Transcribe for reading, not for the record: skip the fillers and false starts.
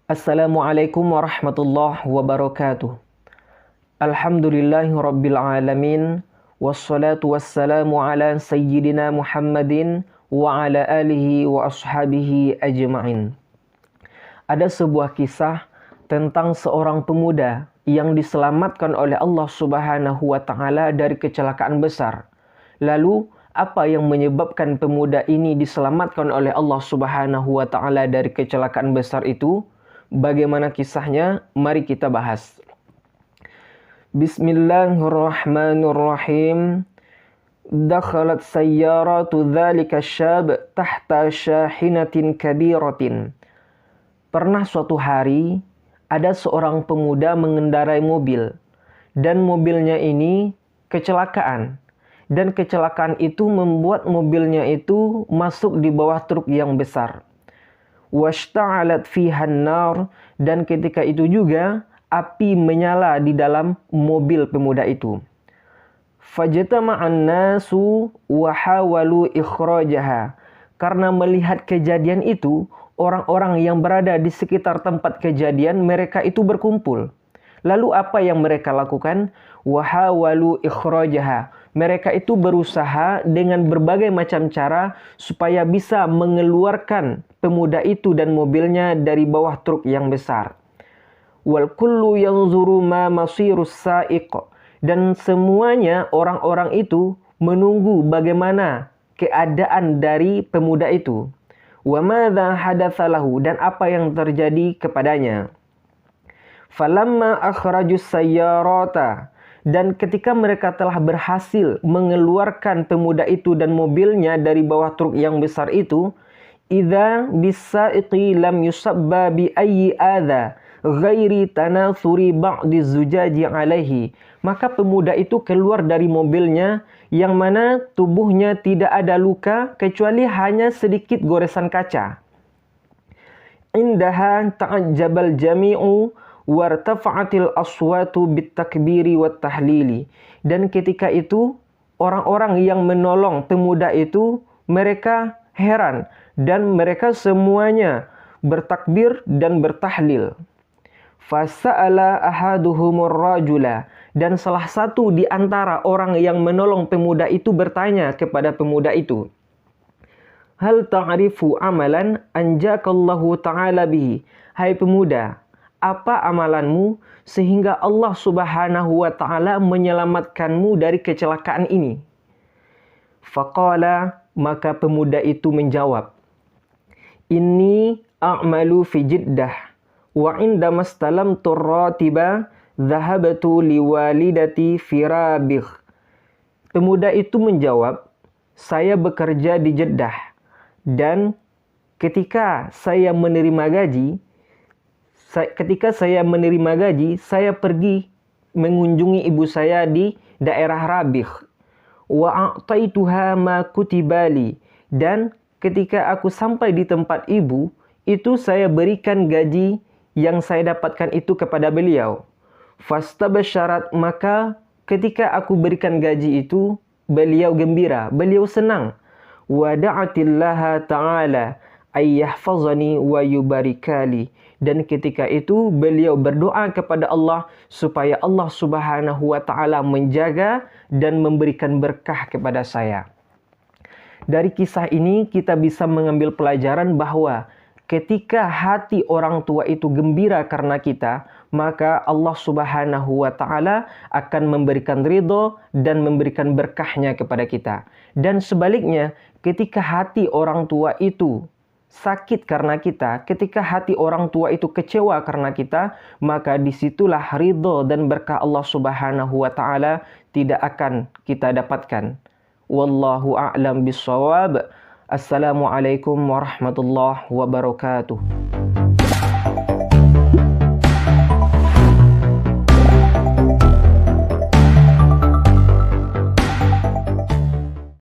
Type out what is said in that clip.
Assalamualaikum warahmatullahi wabarakatuh. Alhamdulillahi rabbil alamin. Wassalatu wassalamu ala sayyidina Muhammadin wa ala alihi wa ashabihi ajma'in. Ada sebuah kisah tentang seorang pemuda yang diselamatkan oleh Allah Subhanahu wa taala dari kecelakaan besar. Lalu apa yang menyebabkan pemuda ini diselamatkan oleh Allah Subhanahu wa taala dari kecelakaan besar itu? Bagaimana kisahnya? Mari kita bahas. Bismillahirrahmanirrahim. Dakhalat sayyaratu dzalika syab tahta syahinatin kabiratin. Pernah suatu hari ada seorang pemuda mengendarai mobil dan mobilnya ini kecelakaan. Dan kecelakaan itu membuat mobilnya itu masuk di bawah truk yang besar. Washta'alat fihan nar, dan ketika itu juga api menyala di dalam mobil pemuda itu. Fajtama'an nasu wa hawalu ikhrajaha. Karena melihat kejadian itu, orang-orang yang berada di sekitar tempat kejadian mereka itu berkumpul. Lalu apa yang mereka lakukan? Wa hawalu ikhrajaha. Mereka itu berusaha dengan berbagai macam cara supaya bisa mengeluarkan pemuda itu dan mobilnya dari bawah truk yang besar. Wal kullu yanzuru ma masirus sa'iq. Dan semuanya orang-orang itu menunggu bagaimana keadaan dari pemuda itu. Wa madza hadatsa lahu, dan apa yang terjadi kepadanya. Falamma akhrajus sayyarata, dan ketika mereka telah berhasil mengeluarkan pemuda itu dan mobilnya dari bawah truk yang besar itu, idza bisaiqi lam yusabba bi ayyi adza ghairi tanathuri ba'di zujaji alaihi. Maka pemuda itu keluar dari mobilnya yang mana tubuhnya tidak ada luka kecuali hanya sedikit goresan kaca. Indaha ta'ajjabal jami'u wartafa'atil aswatu bitakbiri wat tahlili. Dan ketika itu orang-orang yang menolong pemuda itu mereka heran dan mereka semuanya bertakbir dan bertahlil. Fasa'ala ahaduhumur rajula, dan salah satu di antara orang yang menolong pemuda itu bertanya kepada pemuda itu, hal ta'rifu amalan anjakallahu ta'ala bihi. Hai pemuda, apa amalanmu sehingga Allah Subhanahu wa taala menyelamatkanmu dari kecelakaan ini? Faqala, maka pemuda itu menjawab, inni a'malu fi Jiddah wa indama stalamtu ratiba dhahabtu liwalidati firabigh. Pemuda itu menjawab, saya bekerja di Jeddah dan ketika saya menerima gaji, saya pergi mengunjungi ibu saya di daerah Rabigh. Wa a'taituha ma kutibali, dan ketika aku sampai di tempat ibu, itu saya berikan gaji yang saya dapatkan itu kepada beliau. Fastabasyarat, maka ketika aku berikan gaji itu, beliau gembira, beliau senang. Wa da'atillaha ta'ala ayyahfazani wa yubarikali, dan ketika itu beliau berdoa kepada Allah supaya Allah Subhanahu wa taala menjaga dan memberikan berkah kepada saya. Dari kisah ini kita bisa mengambil pelajaran bahwa ketika hati orang tua itu gembira karena kita, maka Allah Subhanahu wa taala akan memberikan ridho dan memberikan berkahnya kepada kita. Dan sebaliknya, ketika hati orang tua itu sakit karena kita, ketika hati orang tua itu kecewa karena kita, maka disitulah ridho dan berkah Allah Subhanahu wa taala tidak akan kita dapatkan. Wallahu a'lam bishawab. Assalamualaikum warahmatullahi wabarakatuh.